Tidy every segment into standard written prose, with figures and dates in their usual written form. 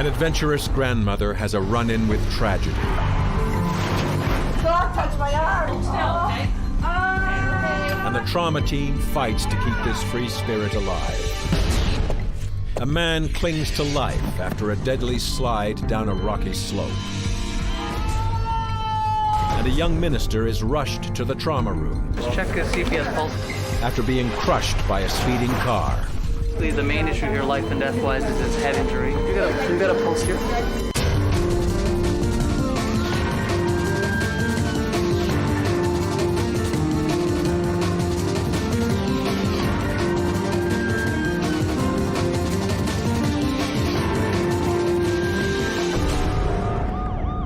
An adventurous grandmother has a run-in with tragedy. Don't touch my arm! Still, okay? And the trauma team fights to keep this free spirit alive. A man clings to life after a deadly slide down a rocky slope. And a young minister is rushed to the trauma room. Just check to see if he has pulse. After being crushed by a speeding car. The main issue here, life and death-wise, is his head injury. You got a pulse here?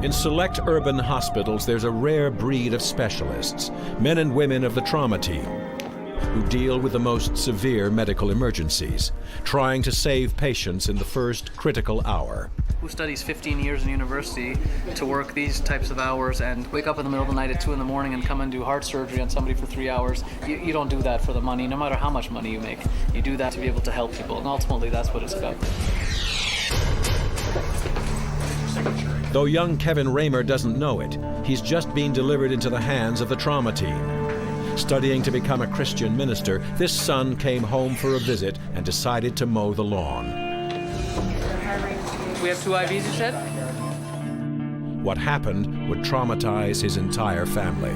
In select urban hospitals, there's a rare breed of specialists, men and women of the trauma team, who deal with the most severe medical emergencies, trying to save patients in the first critical hour. Who studies 15 years in university to work these types of hours and wake up in the middle of the night at 2 in the morning and come and do heart surgery on somebody for 3 hours. You don't do that for the money, no matter how much money you make. You do that to be able to help people, and ultimately that's what it's about. Though young Kevin Raymer doesn't know it, he's just been delivered into the hands of the trauma team. Studying to become a Christian minister, this son came home for a visit and decided to mow the lawn. We have 2 IVs, you said? What happened would traumatize his entire family.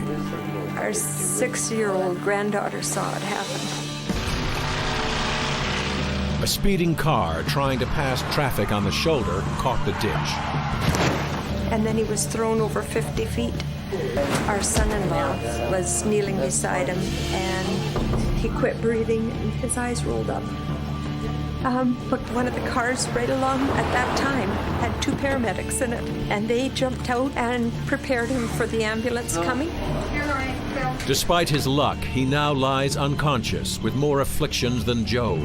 Our 6-year-old granddaughter saw it happen. A speeding car trying to pass traffic on the shoulder caught the ditch. And then he was thrown over 50 feet. Our son-in-law was kneeling beside him, and he quit breathing, and his eyes rolled up. But one of the cars right along at that time had 2 paramedics in it, and they jumped out and prepared him for the ambulance coming. Despite his luck, he now lies unconscious with more afflictions than Job.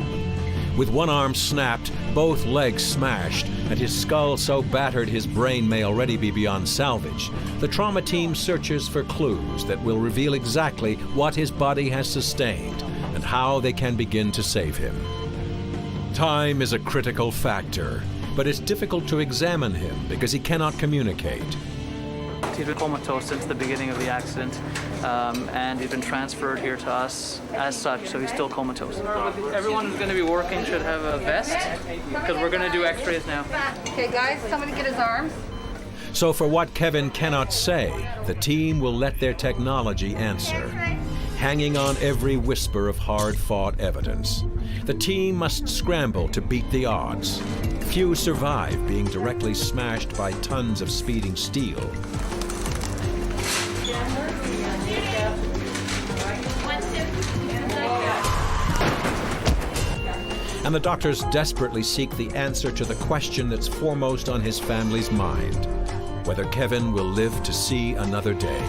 With one arm snapped, both legs smashed, and his skull so battered his brain may already be beyond salvage, the trauma team searches for clues that will reveal exactly what his body has sustained and how they can begin to save him. Time is a critical factor, but it's difficult to examine him because he cannot communicate. He's been comatose since the beginning of the accident, and he's been transferred here to us as such, so he's still comatose. Everyone who's going to be working should have a vest, because we're going to do x-rays now. Okay, guys, somebody get his arms. So for what Kevin cannot say, the team will let their technology answer, hanging on every whisper of hard-fought evidence. The team must scramble to beat the odds. Few survive being directly smashed by tons of speeding steel. And the doctors desperately seek the answer to the question that's foremost on his family's mind: whether Kevin will live to see another day.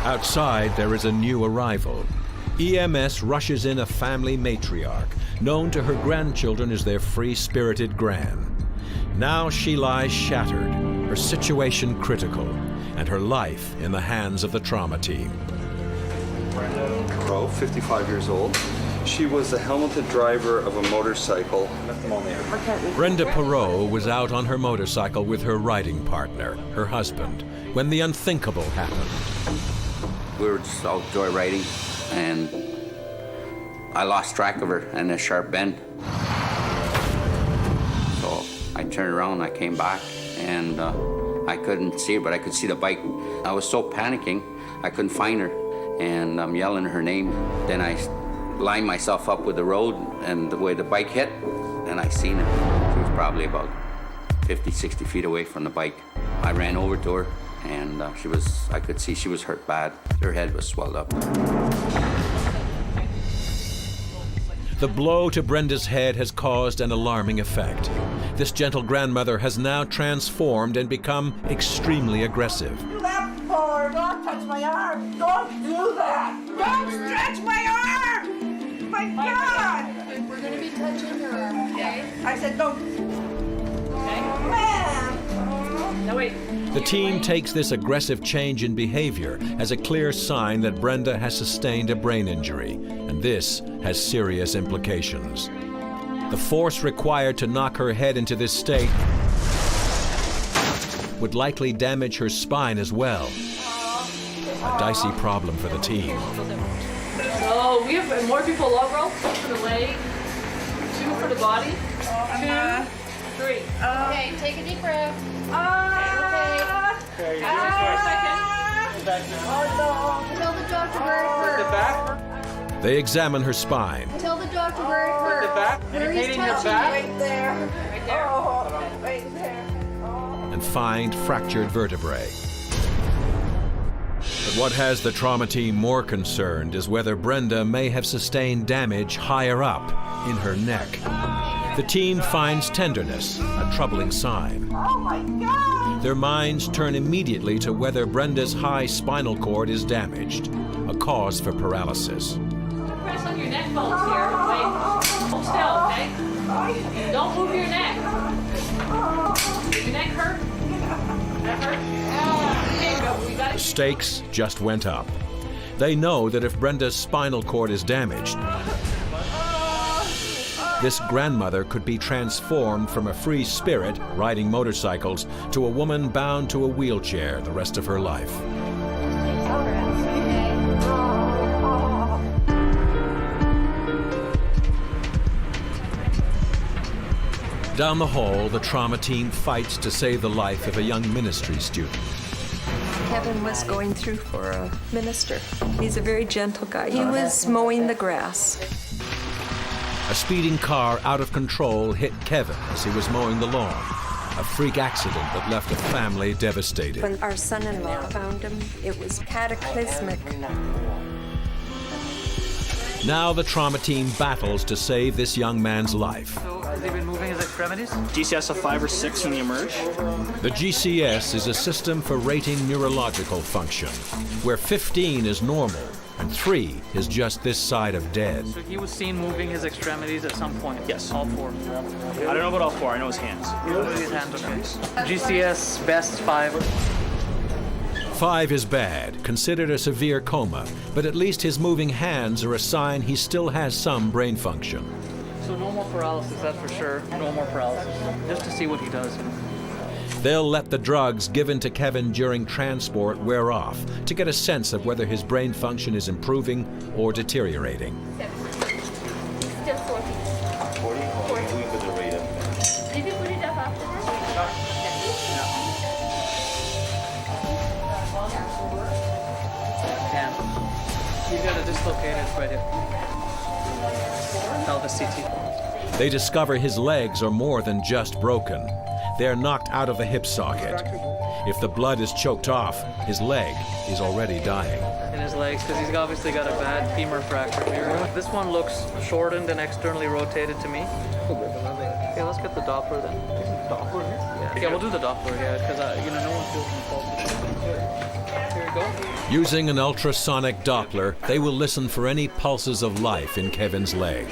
Outside, there is a new arrival. EMS rushes in a family matriarch, known to her grandchildren as their free-spirited gran. Now she lies shattered, her situation critical, and her life in the hands of the trauma team. Brenda Perot, 55 years old. She was the helmeted driver of a motorcycle. Brenda Perot was out on her motorcycle with her riding partner, her husband, when the unthinkable happened. We were just out joyriding, and I lost track of her in a sharp bend. So I turned around, I came back, and I couldn't see her, but I could see the bike. I was so panicking, I couldn't find her, and I'm yelling her name. Then I lined myself up with the road and the way the bike hit, and I seen her. She was probably about 50, 60 feet away from the bike. I ran over to her, and I could see she was hurt bad. Her head was swelled up. The blow to Brenda's head has caused an alarming effect. This gentle grandmother has now transformed and become extremely aggressive. Left forward, don't touch my arm. Don't do that. Don't stretch my arm. My God. We're going to be touching your arm, okay? I said don't. Okay. Man. No, wait. The team takes this aggressive change in behavior as a clear sign that Brenda has sustained a brain injury, and this has serious implications. The force required to knock her head into this state would likely damage her spine as well. A dicey problem for the team. Oh, we have more people log roll. 2 for the leg, 2 for the body, 2, 3. Okay, take a deep breath. Okay. Just for a second. Tell the doctor where it hurts. They examine her spine. Tell the doctor where it hurts. Where he's touching it. Right there. Right there. Oh, right there. And find fractured vertebrae. But what has the trauma team more concerned is whether Brenda may have sustained damage higher up in her neck. The team finds tenderness, a troubling sign. Oh my God! Their minds turn immediately to whether Brenda's high spinal cord is damaged, a cause for paralysis. Press on your neck bones here. Wait. Hold still, okay? Don't move your neck. Does your neck hurt? That hurt? Okay, go. We got The it. stakes just went up. They know that if Brenda's spinal cord is damaged, this grandmother could be transformed from a free spirit riding motorcycles to a woman bound to a wheelchair the rest of her life. Down the hall, the trauma team fights to save the life of a young ministry student. Kevin was going through for a minister. He's a very gentle guy. He was mowing the grass. A speeding car out of control hit Kevin as he was mowing the lawn. A freak accident that left a family devastated. When our son-in-law found him, it was cataclysmic. Now the trauma team battles to save this young man's life. So has he been moving his extremities? GCS of 5 or 6 when you emerge. The GCS is a system for rating neurological function, where 15 is normal and 3 is just this side of dead. So he was seen moving his extremities at some point? Yes. All 4? I don't know about all 4, I know his hands. His hands, okay. GCS best 5. 5 is bad, considered a severe coma, but at least his moving hands are a sign he still has some brain function. So no more paralysis, that's for sure. No more paralysis. Just to see what he does. They'll let the drugs given to Kevin during transport wear off to get a sense of whether his brain function is improving or deteriorating. Still 40. 40? Did you put it up afterwards? He's got a dislocated right hip. Pelvis CT. They discover his legs are more than just broken. They are knocked out of the hip socket. If the blood is choked off, his leg is already dying. In his legs, because he's obviously got a bad femur fracture here. This one looks shortened and externally rotated to me. Okay, let's get the Doppler then. Doppler here? Yeah, we'll do the Doppler, yeah, because no one feels my pulse. Here we go. Using an ultrasonic Doppler, they will listen for any pulses of life in Kevin's leg.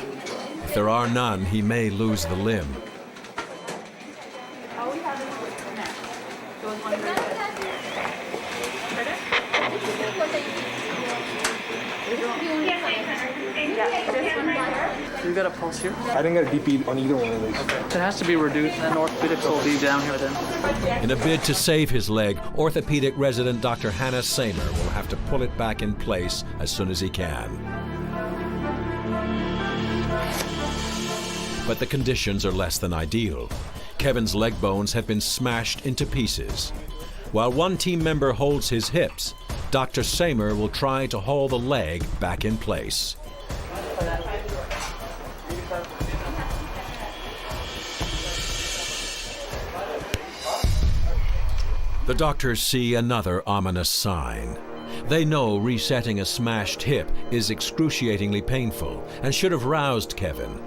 If there are none, he may lose the limb. You got a pulse here? I didn't get a DP on either one of these. It has to be reduced, and orthopedics will be down here then. In a bid to save his leg, orthopedic resident Dr. Hannah Samer will have to pull it back in place as soon as he can. But the conditions are less than ideal. Kevin's leg bones have been smashed into pieces. While one team member holds his hips, Dr. Samer will try to haul the leg back in place. The doctors see another ominous sign. They know resetting a smashed hip is excruciatingly painful and should have roused Kevin.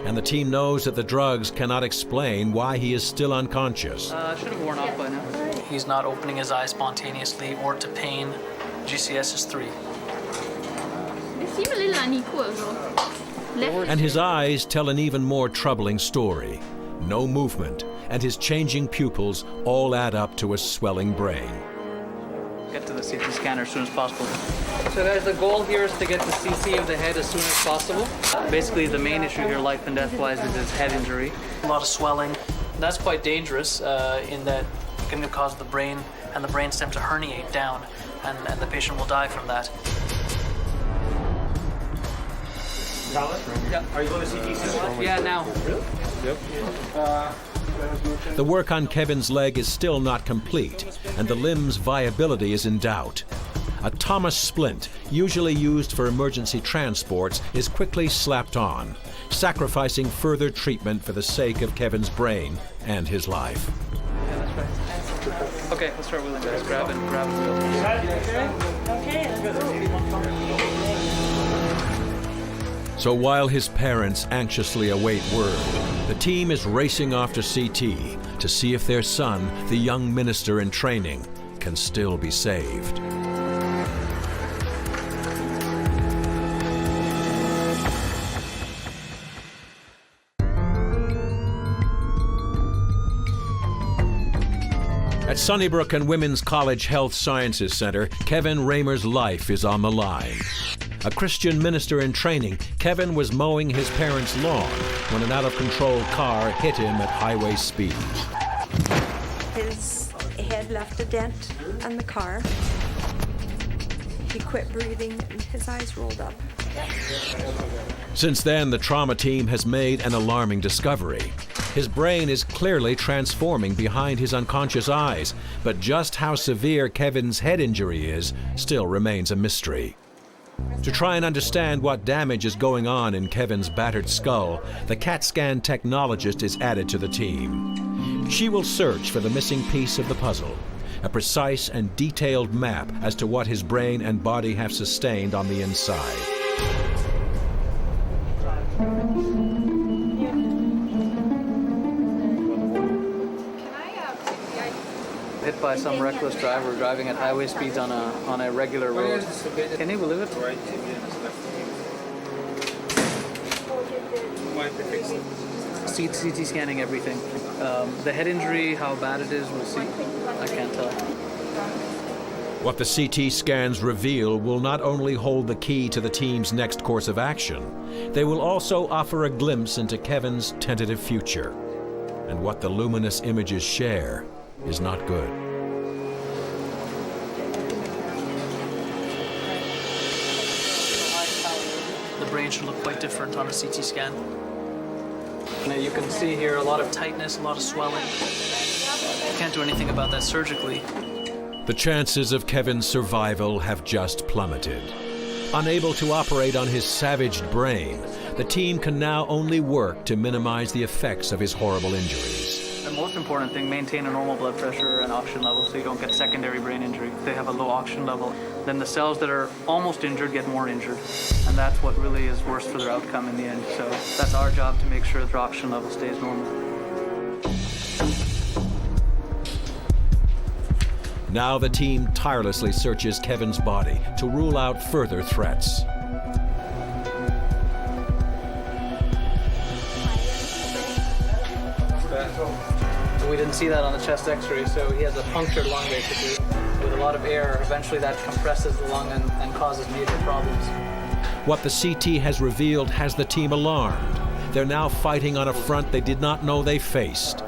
And the team knows that the drugs cannot explain why he is still unconscious. Should have worn off by now. He's not opening his eyes spontaneously or to pain. GCS is 3. They seem a little unequal though. And his eyes tell an even more troubling story. no movement, and his changing pupils all add up to a swelling brain. Get to the CT scanner as soon as possible. So guys, the goal here is to get the CT of the head as soon as possible. Basically, the main issue here, life and death-wise, is his head injury. A lot of swelling. That's quite dangerous in that it can cause the brain and the brainstem to herniate down, and the patient will die from that. Yeah. Are you going to CT soon? Yeah, now. Really? Yep. The work on Kevin's leg is still not complete, and the limb's viability is in doubt. A Thomas splint, usually used for emergency transports, is quickly slapped on, sacrificing further treatment for the sake of Kevin's brain and his life. Yeah, that's right. Okay, let's start wheeling, guys. Grab and wheel. So while his parents anxiously await word, the team is racing off to CT to see if their son, the young minister in training, can still be saved. At Sunnybrook and Women's College Health Sciences Center, Kevin Raymer's life is on the line. A Christian minister in training, Kevin was mowing his parents' lawn when an out-of-control car hit him at highway speed. His head left a dent on the car. He quit breathing and his eyes rolled up. Since then, the trauma team has made an alarming discovery. His brain is clearly transforming behind his unconscious eyes, but just how severe Kevin's head injury is still remains a mystery. To try and understand what damage is going on in Kevin's battered skull, the CAT scan technologist is added to the team. She will search for the missing piece of the puzzle, a precise and detailed map as to what his brain and body have sustained on the inside. Hit by some reckless driver driving at highway speeds on a regular road. Can you believe it? CT scanning everything. The head injury, how bad it is, we'll see. I can't tell. What the CT scans reveal will not only hold the key to the team's next course of action, they will also offer a glimpse into Kevin's tentative future. And what the luminous images share is not good. The brain should look quite different on a CT scan. Now you can see here a lot of tightness, a lot of swelling. You can't do anything about that surgically. The chances of Kevin's survival have just plummeted. Unable to operate on his savaged brain, the team can now only work to minimize the effects of his horrible injuries. The most important thing, maintain a normal blood pressure and oxygen level so you don't get secondary brain injury. If they have a low oxygen level, then the cells that are almost injured get more injured. And that's what really is worse for their outcome in the end. So that's our job to make sure their oxygen level stays normal. Now the team tirelessly searches Kevin's body to rule out further threats. We didn't see that on the chest x-ray, so he has a punctured lung basically. With a lot of air, eventually that compresses the lung and causes major problems. What the CT has revealed has the team alarmed. They're now fighting on a front they did not know they faced.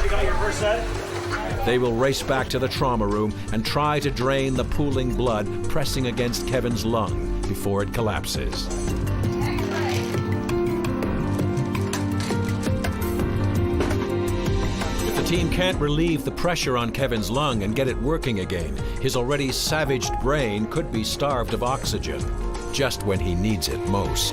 You got your first set? They will race back to the trauma room and try to drain the pooling blood pressing against Kevin's lung before it collapses. The team can't relieve the pressure on Kevin's lung and get it working again. His already savaged brain could be starved of oxygen, just when he needs it most.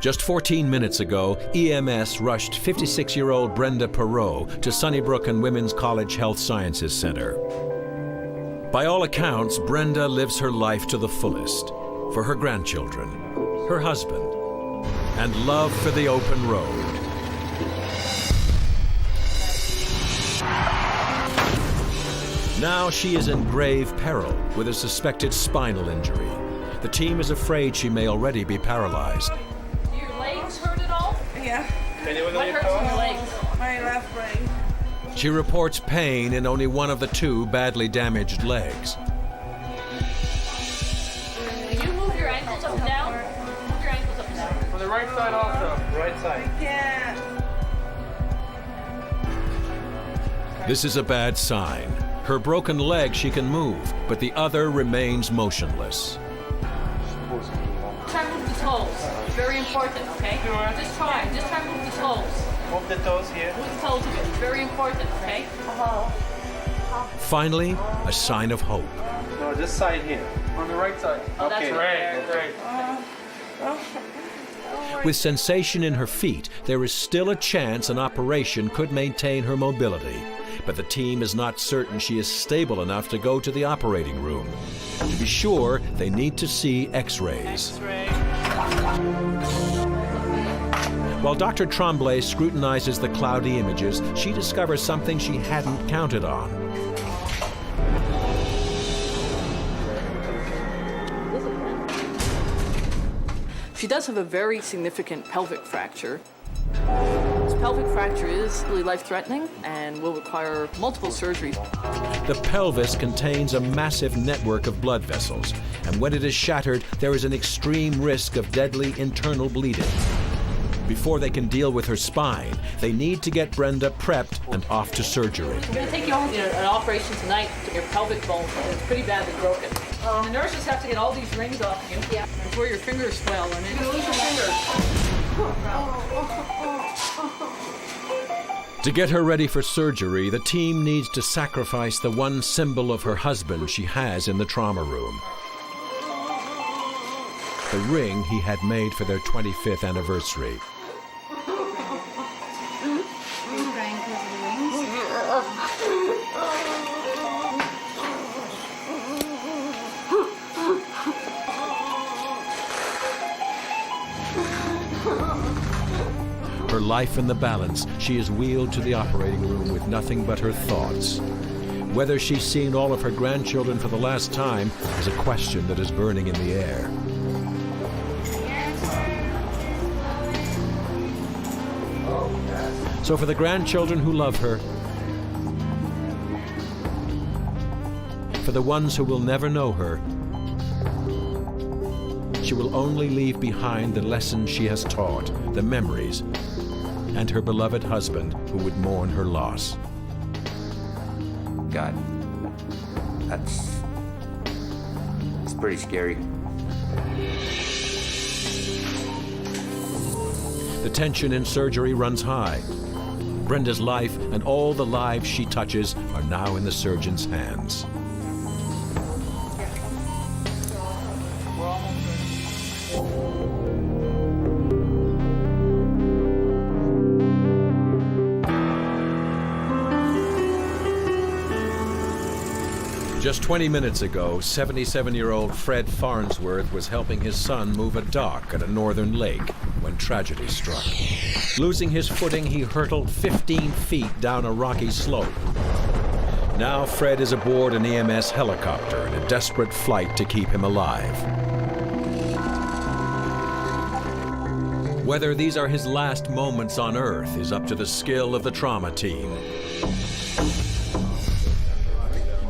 Just 14 minutes ago, EMS rushed 56-year-old Brenda Perot to Sunnybrook and Women's College Health Sciences Center. By all accounts, Brenda lives her life to the fullest for her grandchildren, her husband, and love for the open road. Now she is in grave peril with a suspected spinal injury. The team is afraid she may already be paralyzed. Do your legs hurt at all? Yeah, What hurts in your legs? my left leg. She reports pain in only one of the two badly damaged legs. Can you move your ankles up and down? Move your ankles up and down. On the right side also. Right side. Yeah. This is a bad sign. Her broken leg she can move, but the other remains motionless. Try to move the toes. Very important, okay? Just try to move the toes. Move the toes here. Move the toes a bit. Very important, okay? Finally, a sign of hope. No, this side here. On the right side. Oh, that's Okay. right. Great. With sensation in her feet, there is still a chance an operation could maintain her mobility. But the team is not certain she is stable enough to go to the operating room. To be sure, they need to see X-rays. While Dr. Tremblay scrutinizes the cloudy images, she discovers something she hadn't counted on. She does have a very significant pelvic fracture. This pelvic fracture is really life-threatening and will require multiple surgeries. The pelvis contains a massive network of blood vessels, and when it is shattered, there is an extreme risk of deadly internal bleeding. Before they can deal with her spine, they need to get Brenda prepped and off to surgery. We're going to take you home to an operation tonight to your pelvic bone. It's pretty badly broken. The nurses have to get all these rings off you. Yeah. Before your fingers swell and You're going to lose your fingers. To get her ready for surgery, the team needs to sacrifice the one symbol of her husband she has in the trauma room. The ring he had made for their 25th anniversary. Her life in the balance, she is wheeled to the operating room with nothing but her thoughts. Whether she's seen all of her grandchildren for the last time is a question that is burning in the air. So for the grandchildren who love her, for the ones who will never know her, she will only leave behind the lessons she has taught, the memories, and her beloved husband who would mourn her loss. God, it's pretty scary. The tension in surgery runs high. Brenda's life and all the lives she touches are now in the surgeon's hands. Just 20 minutes ago, 77-year-old Fred Farnsworth was helping his son move a dock at a northern lake when tragedy struck. Losing his footing, he hurtled 15 feet down a rocky slope. Now Fred is aboard an EMS helicopter in a desperate flight to keep him alive. Whether these are his last moments on Earth is up to the skill of the trauma team.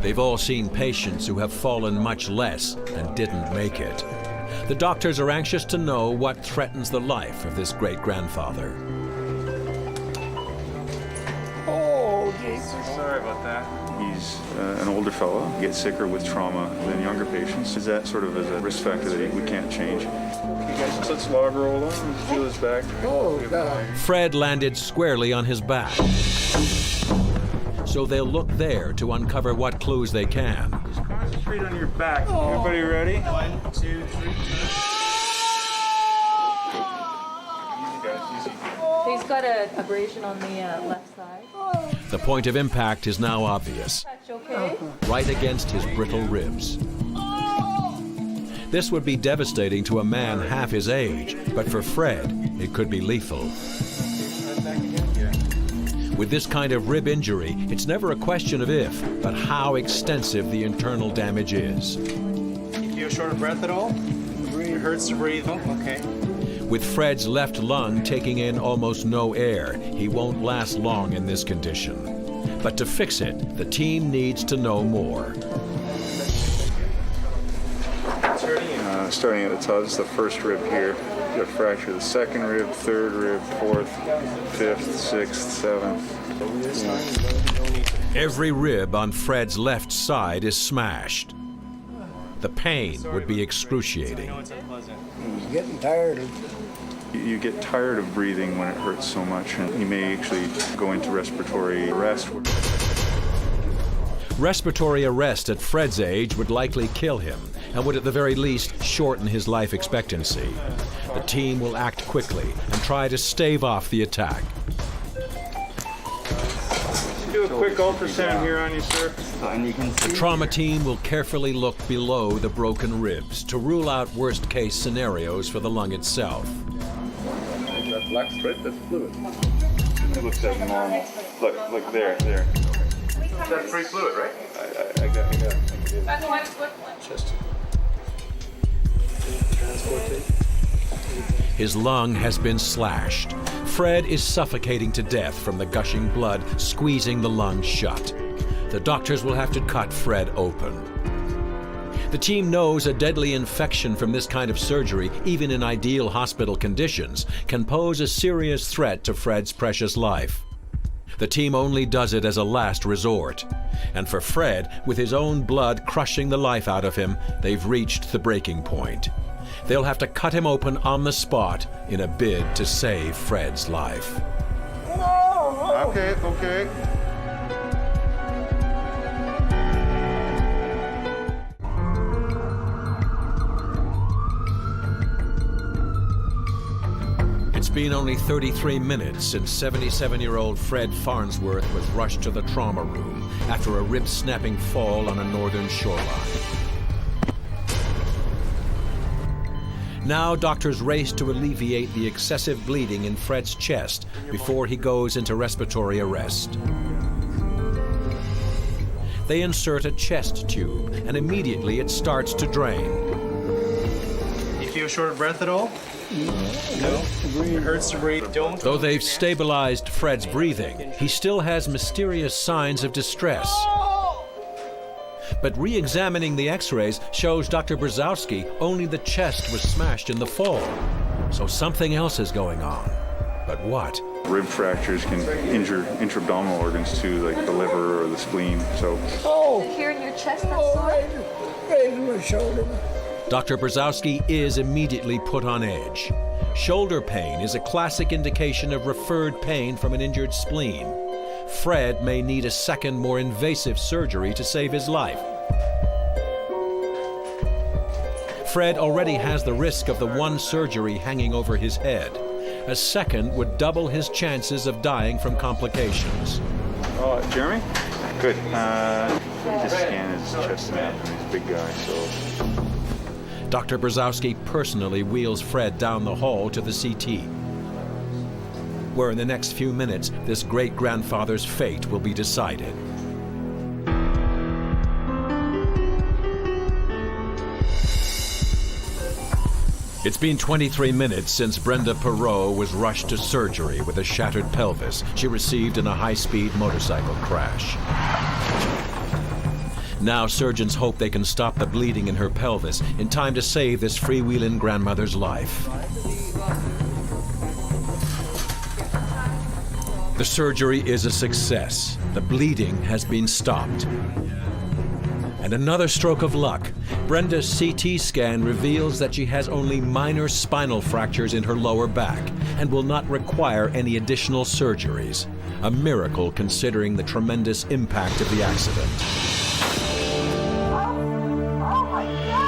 They've all seen patients who have fallen much less and didn't make it. The doctors are anxious to know what threatens the life of this great-grandfather. Oh, Jesus. Sorry about that. He's an older fellow, gets sicker with trauma than younger patients. Is that sort of as a risk factor that we can't change? Okay, guys, let's log roll on. Let's feel his back. Oh, God. Fred landed squarely on his back. So they'll look there to uncover what clues they can. Just concentrate on your back. Everybody ready? 1, 2, 3. Easy, guys, easy. He's got an abrasion on the left side. The point of impact is now obvious, That's okay. right against his brittle ribs. This would be devastating to a man half his age, but for Fred, it could be lethal. With this kind of rib injury, it's never a question of if, but how extensive the internal damage is. If you're short of breath at all, it hurts to breathe. Oh, okay. With Fred's left lung taking in almost no air, he won't last long in this condition. But to fix it, the team needs to know more. Starting at the top, this is the first rib here. You have fracture the second rib, third rib, fourth, fifth, sixth, seventh. Every rib on Fred's left side is smashed. The pain would be excruciating. He's getting tired of You get tired of breathing when it hurts so much, and you may actually go into respiratory arrest. Respiratory arrest at Fred's age would likely kill him and would at the very least shorten his life expectancy. The team will act quickly and try to stave off the attack. Do a quick ultrasound here on you, sir. The trauma team will carefully look below the broken ribs to rule out worst-case scenarios for the lung itself. That black stripe, that's fluid. It looks abnormal. Look there. That's free fluid, right? I got it. Chest. His lung has been slashed. Fred is suffocating to death from the gushing blood squeezing the lung shut. The doctors will have to cut Fred open. The team knows a deadly infection from this kind of surgery, even in ideal hospital conditions, can pose a serious threat to Fred's precious life. The team only does it as a last resort. And for Fred, with his own blood crushing the life out of him, they've reached the breaking point. They'll have to cut him open on the spot in a bid to save Fred's life. Okay. It's been only 33 minutes since 77-year-old Fred Farnsworth was rushed to the trauma room after a rib-snapping fall on a northern shoreline. Now doctors race to alleviate the excessive bleeding in Fred's chest before he goes into respiratory arrest. They insert a chest tube, and immediately it starts to drain. You feel short of breath at all? No. It hurts to breathe. Don't. Though they've stabilized Fred's breathing, he still has mysterious signs of distress. But re-examining the x-rays shows Dr. Brzezowski only the chest was smashed in the fall. So something else is going on. But what? Rib fractures can injure intra-abdominal organs too, like the liver or the spleen. So. Here in your chest, right in my shoulder. Dr. Brzezowski is immediately put on edge. Shoulder pain is a classic indication of referred pain from an injured spleen. Fred may need a second, more invasive surgery to save his life. Fred already has the risk of the one surgery hanging over his head. A second would double his chances of dying from complications. Oh, Jeremy? Good. Just scan his chest and abdomen. He's a big guy, so. Dr. Brzezowski personally wheels Fred down the hall to the CT, where in the next few minutes, this great-grandfather's fate will be decided. It's been 23 minutes since Brenda Perot was rushed to surgery with a shattered pelvis she received in a high-speed motorcycle crash. Now surgeons hope they can stop the bleeding in her pelvis in time to save this freewheeling grandmother's life. The surgery is a success. The bleeding has been stopped. And another stroke of luck. Brenda's CT scan reveals that she has only minor spinal fractures in her lower back and will not require any additional surgeries. A miracle considering the tremendous impact of the accident. Oh my God!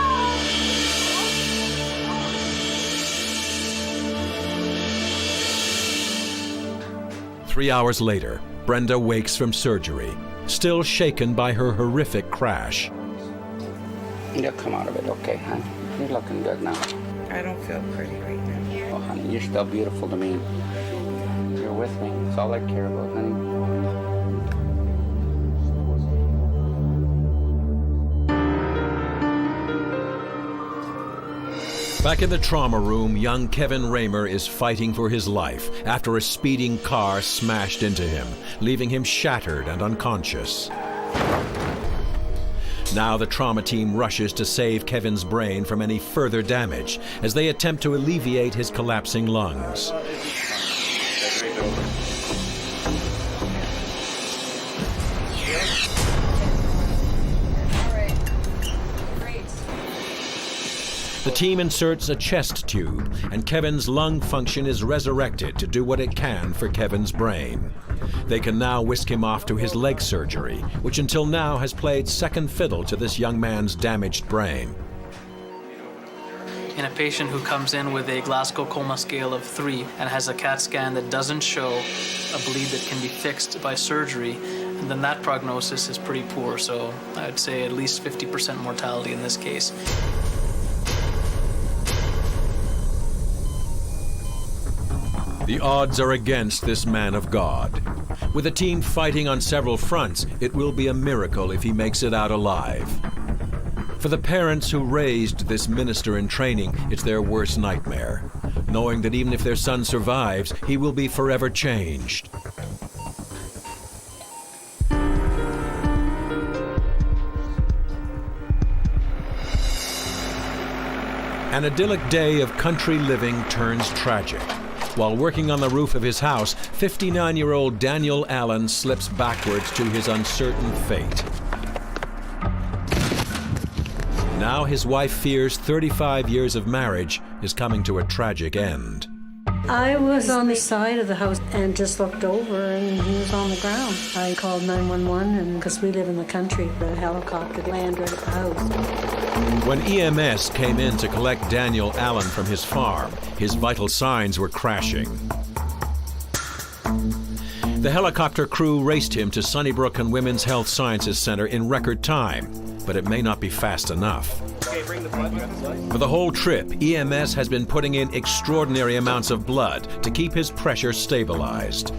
3 hours later, Brenda wakes from surgery, still shaken by her horrific crash. You'll come out of it okay, honey. You're looking good now. I don't feel pretty right now. Oh, honey, you're still beautiful to me. You're with me. That's all I care about, honey. Back in the trauma room, young Kevin Raymer is fighting for his life after a speeding car smashed into him, leaving him shattered and unconscious. Now the trauma team rushes to save Kevin's brain from any further damage as they attempt to alleviate his collapsing lungs. The team inserts a chest tube, and Kevin's lung function is resurrected to do what it can for Kevin's brain. They can now whisk him off to his leg surgery, which until now has played second fiddle to this young man's damaged brain. In a patient who comes in with a Glasgow Coma scale of 3 and has a CAT scan that doesn't show a bleed that can be fixed by surgery, then that prognosis is pretty poor. So I'd say at least 50% mortality in this case. The odds are against this man of God. With the team fighting on several fronts, it will be a miracle if he makes it out alive. For the parents who raised this minister in training, it's their worst nightmare, knowing that even if their son survives, he will be forever changed. An idyllic day of country living turns tragic. While working on the roof of his house, 59-year-old Daniel Allen slips backwards to his uncertain fate. Now his wife fears 35 years of marriage is coming to a tragic end. I was on the side of the house and just looked over and he was on the ground. I called 911 and because we live in the country, the helicopter landed right at the house. When EMS came in to collect Daniel Allen from his farm, his vital signs were crashing. The helicopter crew raced him to Sunnybrook and Women's Health Sciences Center in record time, but it may not be fast enough. For the whole trip, EMS has been putting in extraordinary amounts of blood to keep his pressure stabilized.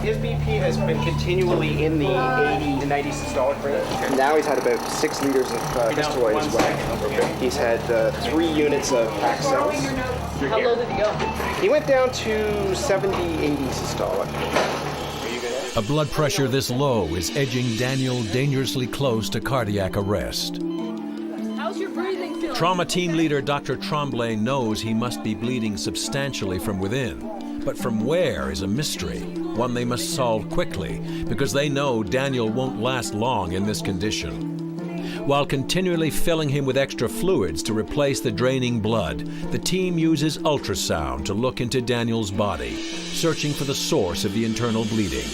His BP has been continually in the 80 to 90 systolic range. Now he's had about 6 liters of Pistoy as well. He's had 3 units of pack cells. How low did he go? He went down to 70, 80 systolic. A blood pressure this low is edging Daniel dangerously close to cardiac arrest. How's your breathing feeling? Trauma team leader Dr. Tremblay knows he must be bleeding substantially from within, but from where is a mystery, one they must solve quickly, because they know Daniel won't last long in this condition. While continually filling him with extra fluids to replace the draining blood, the team uses ultrasound to look into Daniel's body, searching for the source of the internal bleeding.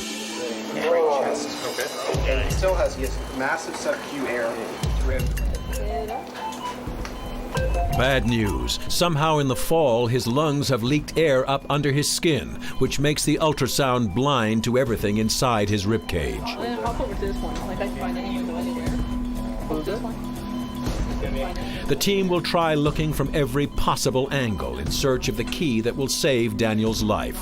Right chest. Okay. And he still has massive sub-Q air throughout. Bad news. Somehow in the fall, his lungs have leaked air up under his skin, which makes the ultrasound blind to everything inside his ribcage. Hop over to this one. Like I can find any window anywhere. This one. The team will try looking from every possible angle in search of the key that will save Daniel's life.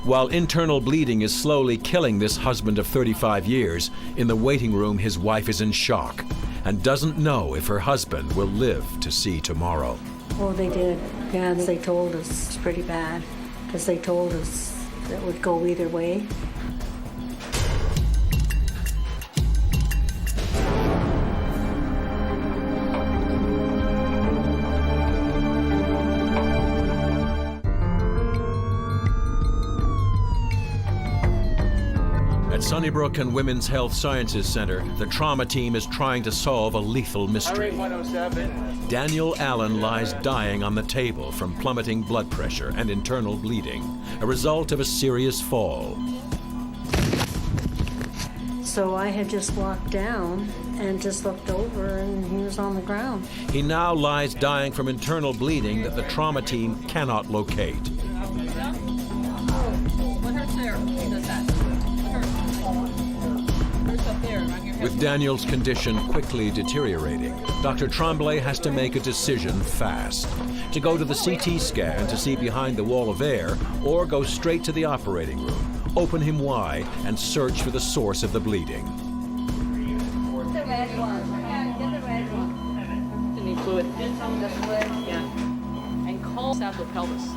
While internal bleeding is slowly killing this husband of 35 years, in the waiting room his wife is in shock and doesn't know if her husband will live to see tomorrow. Oh, they did. Yeah, they told us it's pretty bad because they told us it would go either way. At Sunnybrook and Women's Health Sciences Center, the trauma team is trying to solve a lethal mystery. 107. Daniel Allen lies dying on the table from plummeting blood pressure and internal bleeding, a result of a serious fall. So I had just walked down and just looked over and he was on the ground. He now lies dying from internal bleeding that the trauma team cannot locate. What hurts there? He does that. With Daniel's condition quickly deteriorating, Dr. Tremblay has to make a decision fast. To go to the CT scan to see behind the wall of air, or go straight to the operating room, open him wide and search for the source of the bleeding. The red one. Yeah, get the red one. You need fluid. The fluid. Yeah. And call the pelvis.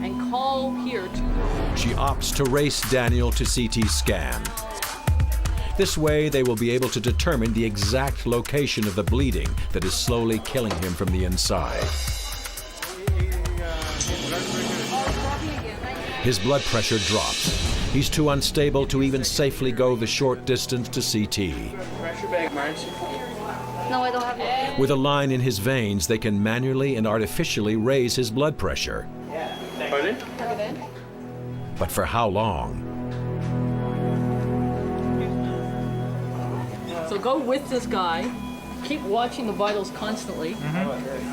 And call here to... She opts to race Daniel to CT scan. This way, they will be able to determine the exact location of the bleeding that is slowly killing him from the inside. His blood pressure drops. He's too unstable to even safely go the short distance to CT. Pressure bag, Marge. No, I don't have it. With a line in his veins, they can manually and artificially raise his blood pressure. Pardon? But for how long? So go with this guy. Keep watching the vitals constantly.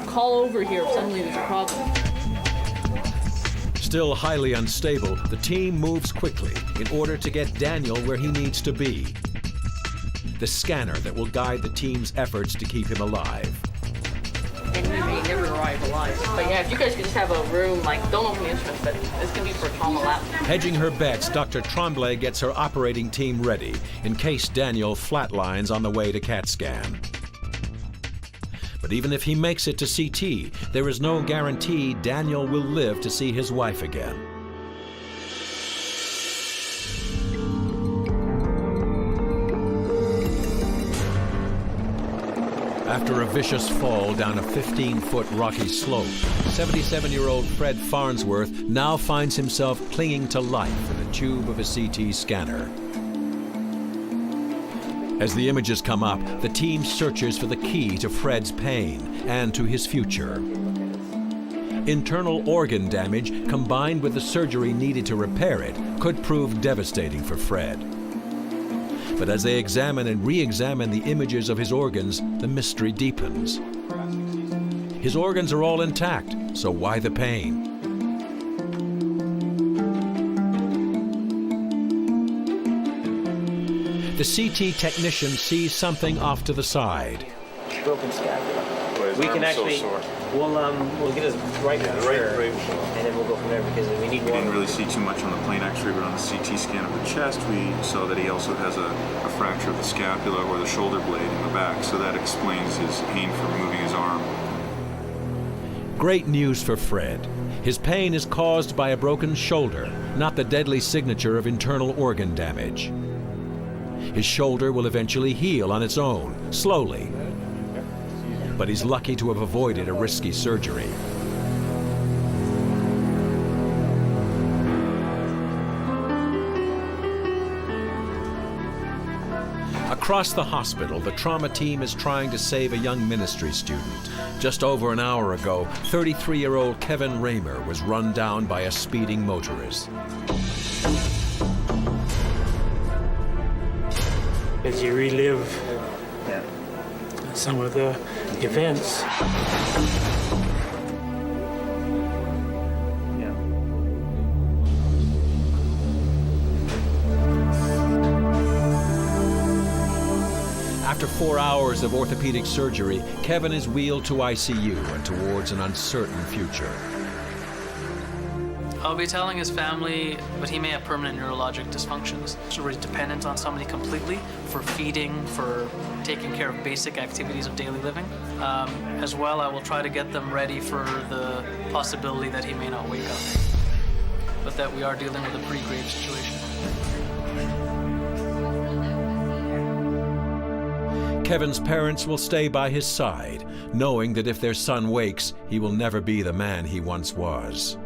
Call over here if suddenly there's a problem. Still highly unstable, the team moves quickly in order to get Daniel where he needs to be. The scanner that will guide the team's efforts to keep him alive. And we may never arrive alive. But yeah, if you guys could just have a room, like, don't open the instruments, but this can be for trauma lab. Hedging her bets, Dr. Tremblay gets her operating team ready in case Daniel flatlines on the way to CAT scan. But even if he makes it to CT, there is no guarantee Daniel will live to see his wife again. After a vicious fall down a 15-foot rocky slope, 77-year-old Fred Farnsworth now finds himself clinging to life in the tube of a CT scanner. As the images come up, the team searches for the key to Fred's pain and to his future. Internal organ damage combined with the surgery needed to repair it could prove devastating for Fred. But as they examine and re-examine the images of his organs, the mystery deepens. His organs are all intact, so why the pain? The CT technician sees something off to the side. Broken scapula. Boy, his We can arm's so actually, sore. we'll get his right picture, and then we'll go from there because we need We one. didn't really see too much on the plain X-ray, but on the CT scan of the chest, we saw that he also has a fracture of the scapula or the shoulder blade in the back, so that explains his pain from moving his arm. Great news for Fred. His pain is caused by a broken shoulder, not the deadly signature of internal organ damage. His shoulder will eventually heal on its own, slowly. But he's lucky to have avoided a risky surgery. Across the hospital, the trauma team is trying to save a young ministry student. Just over an hour ago, 33-year-old Kevin Raymer was run down by a speeding motorist. As you relive some of the events. After 4 hours of orthopedic surgery, Kevin is wheeled to ICU and towards an uncertain future. I'll be telling his family, but he may have permanent neurologic dysfunctions. So we're dependent on somebody completely for feeding, for taking care of basic activities of daily living. As well, I will try to get them ready for the possibility that he may not wake up, but that we are dealing with a pretty grave situation. Kevin's parents will stay by his side, knowing that if their son wakes, he will never be the man he once was.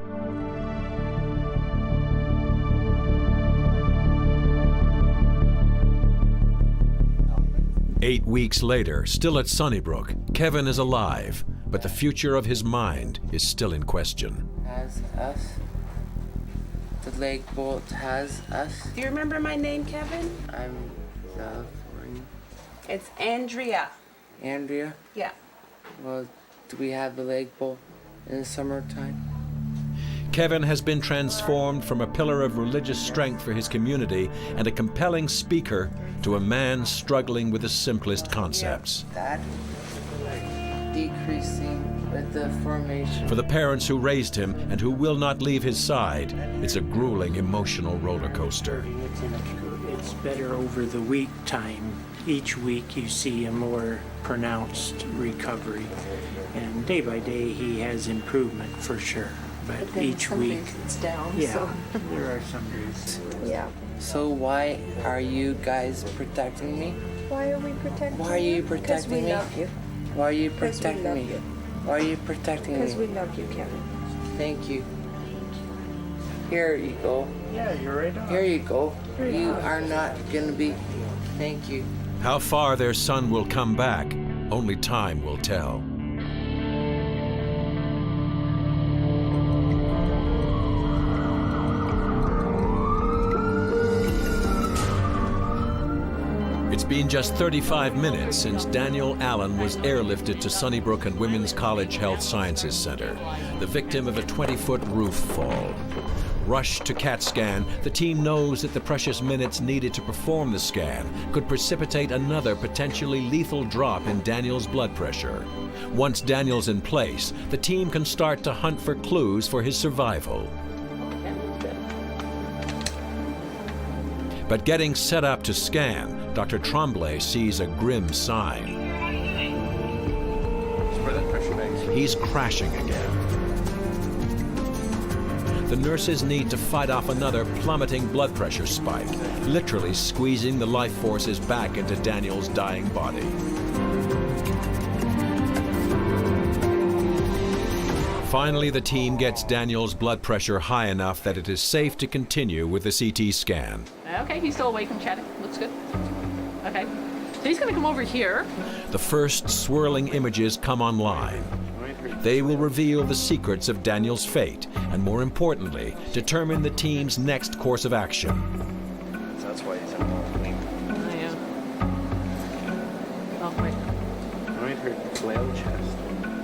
Eight weeks later, still at Sunnybrook, Kevin is alive, but the future of his mind is still in question. Has us. The leg bolt has us. Do you remember my name, Kevin? I'm California. It's Andrea. Andrea? Yeah. Well, do we have the leg bolt in the summertime? Kevin has been transformed from a pillar of religious strength for his community and a compelling speaker to a man struggling with the simplest concepts. That decreasing with the formation. For the parents who raised him and who will not leave his side, it's a grueling emotional roller coaster. It's better over the week time. Each week you see a more pronounced recovery. And day by day he has improvement for sure. But then each some week, days it's down. yeah, So. there are some days. Yeah. So why are you guys protecting me? Why are we protecting Why are you protecting Because we me? love you. Why are you Because we protecting love me? you. Why are you protecting Because we me? love you, Kevin. Thank you. Here you go. Yeah, you're right on. Here you go. You are not gonna be. Thank you. How far their son will come back, only time will tell. It's been just 35 minutes since Daniel Allen was airlifted to Sunnybrook and Women's College Health Sciences Center, the victim of a 20-foot roof fall. Rushed to CAT scan, the team knows that the precious minutes needed to perform the scan could precipitate another potentially lethal drop in Daniel's blood pressure. Once Daniel's in place, the team can start to hunt for clues for his survival. But getting set up to scan, Dr. Tremblay sees a grim sign. He's crashing again. The nurses need to fight off another plummeting blood pressure spike, literally squeezing the life forces back into Daniel's dying body. Finally, the team gets Daniel's blood pressure high enough that it is safe to continue with the CT scan. Okay, he's still awake and chatting. Looks good. Okay. So he's going to come over here. The first swirling images come online. They will reveal the secrets of Daniel's fate and, more importantly, determine the team's next course of action. So that's why he's in a clean. Oh, yeah. Oh, wait. Right here, flail chest.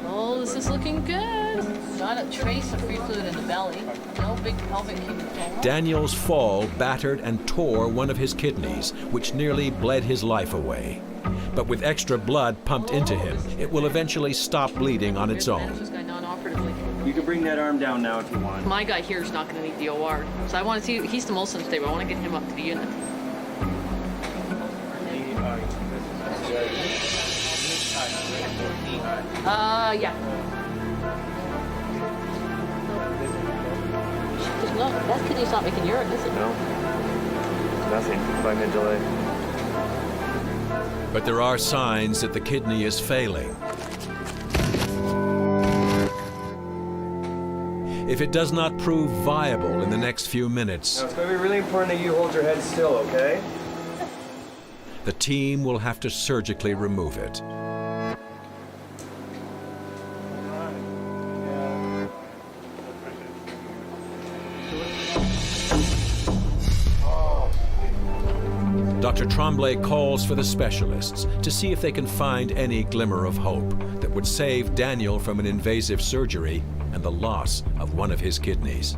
Oh, this is looking good. Not a trace of free fluid in the belly. No big pelvic hematoma. Daniel's fall battered and tore one of his kidneys, which nearly bled his life away. But with extra blood pumped into him, it will eventually stop bleeding on its own. This guy non-operatively. You can bring that arm down now if you want. My guy here is not going to need the OR. So I want to see, he's the most unstable. I want to get him up to the unit. Yeah. There's no, that kidney's not making urine, is it? No. Nothing. 5-minute delay. But there are signs that the kidney is failing. If it does not prove viable in the next few minutes, Now, it's going to be really important that you hold your head still, okay? the team will have to surgically remove it. Dr. Tremblay calls for the specialists to see if they can find any glimmer of hope that would save Daniel from an invasive surgery and the loss of one of his kidneys.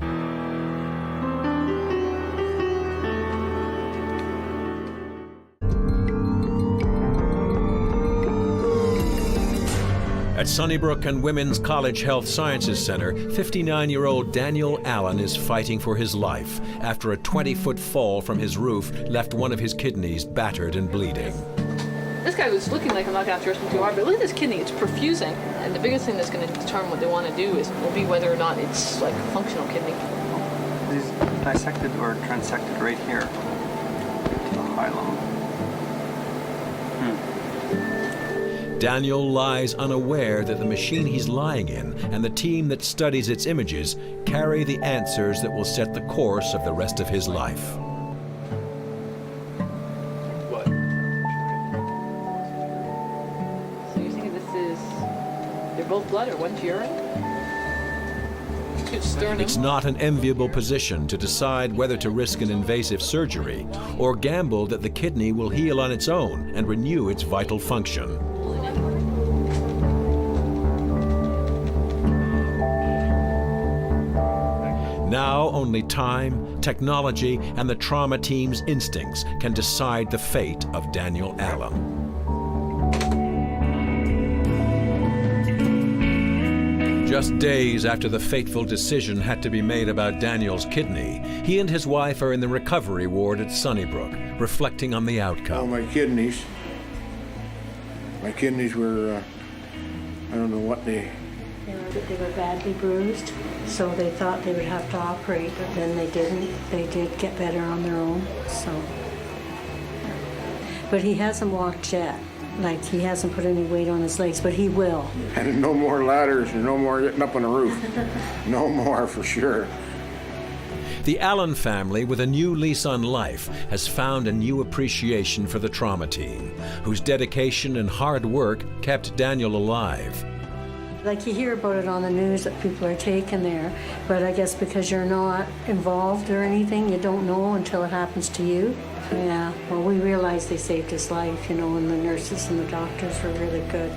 At Sunnybrook and Women's College Health Sciences Center, 59-year-old Daniel Allen is fighting for his life after a 20-foot fall from his roof left one of his kidneys battered and bleeding. This guy was looking like I'm not going to have to rush him too hard, but look at this kidney, it's perfusing. And the biggest thing that's going to determine what they want to do will be whether or not it's like a functional kidney. He's dissected or transected right here to the hilum. Daniel lies unaware that the machine he's lying in and the team that studies its images carry the answers that will set the course of the rest of his life. What? So you're thinking this is, they're both blood or one's urine? It's not an enviable position to decide whether to risk an invasive surgery or gamble that the kidney will heal on its own and renew its vital function. Now only time, technology, and the trauma team's instincts can decide the fate of Daniel Allen. Just days after the fateful decision had to be made about Daniel's kidney, he and his wife are in the recovery ward at Sunnybrook, reflecting on the outcome. Oh, my kidneys were, I don't know what They were badly bruised, so they thought they would have to operate, but then they didn't. They did get better on their own, so. But he hasn't walked yet. Like, he hasn't put any weight on his legs, but he will. And no more ladders and no more getting up on the roof. No more, for sure. The Allen family, with a new lease on life, has found a new appreciation for the trauma team, whose dedication and hard work kept Daniel alive. Like, you hear about it on the news that people are taken there, but I guess because you're not involved or anything, you don't know until it happens to you. Yeah, well, we realized they saved his life, you know, and the nurses and the doctors were really good.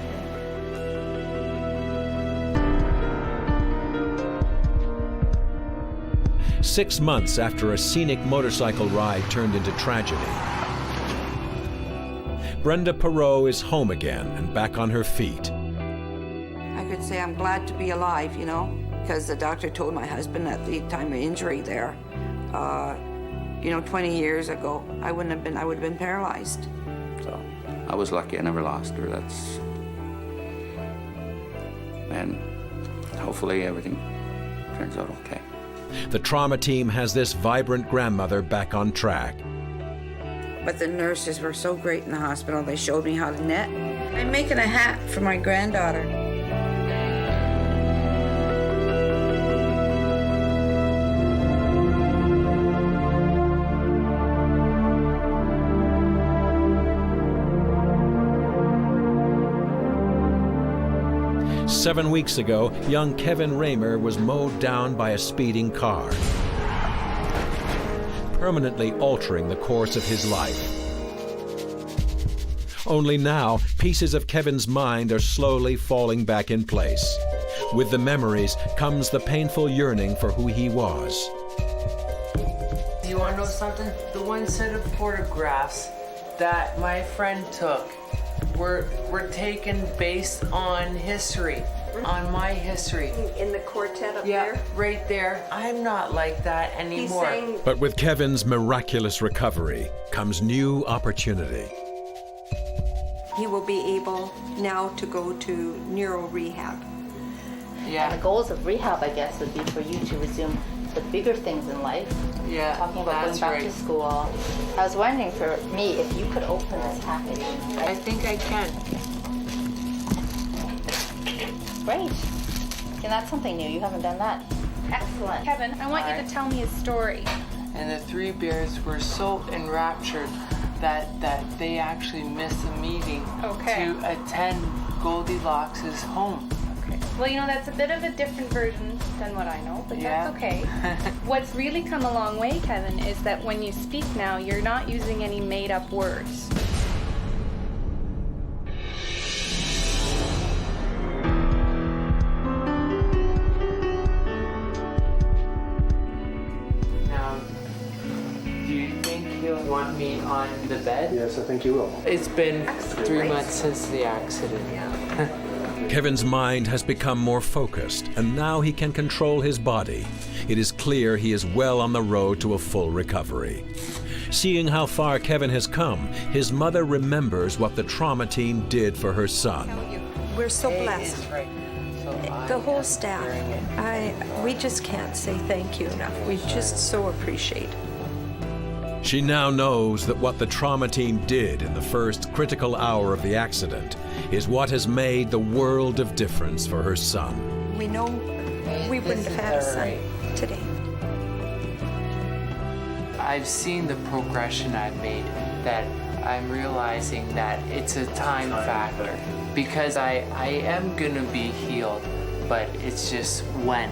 Six months after a scenic motorcycle ride turned into tragedy, Brenda Perot is home again and back on her feet. I could say I'm glad to be alive, you know, because the doctor told my husband at the time of injury there, 20 years ago, I would have been paralyzed. So I was lucky I never lost her. And hopefully everything turns out okay. The trauma team has this vibrant grandmother back on track. But the nurses were so great in the hospital. They showed me how to knit. I'm making a hat for my granddaughter. Seven weeks ago, young Kevin Raymer was mowed down by a speeding car, permanently altering the course of his life. Only now, pieces of Kevin's mind are slowly falling back in place. With the memories comes the painful yearning for who he was. Do you want to know something? The one set of photographs that my friend took were taken based on history, on my history. In the quartet up there? Yeah, right there. I'm not like that anymore. But with Kevin's miraculous recovery comes new opportunity. He will be able now to go to neuro rehab. Yeah. And the goals of rehab, I guess, would be for you to resume the bigger things in life. Yeah, talking about going back to school. I was wondering, for me, if you could open this package. I think I can. Great. And that's something new. You haven't done that. Excellent. Kevin, I want you to tell me a story. And the three bears were so enraptured that they actually missed a meeting to attend Goldilocks' home. Well, that's a bit of a different version than what I know, but that's okay. What's really come a long way, Kevin, is that when you speak now, you're not using any made-up words. Now, do you think he'll want me on the bed? Yes, I think he will. It's been 3 months since the accident. Kevin's mind has become more focused, and now he can control his body. It is clear he is well on the road to a full recovery. Seeing how far Kevin has come, his mother remembers what the trauma team did for her son. We're so blessed. The whole staff. We just can't say thank you enough. We just so appreciate. She now knows that what the trauma team did in the first critical hour of the accident is what has made the world of difference for her son. We know we wouldn't have had a son today. I've seen the progression I've made, that I'm realizing that it's a time factor, because I am gonna be healed, but it's just when.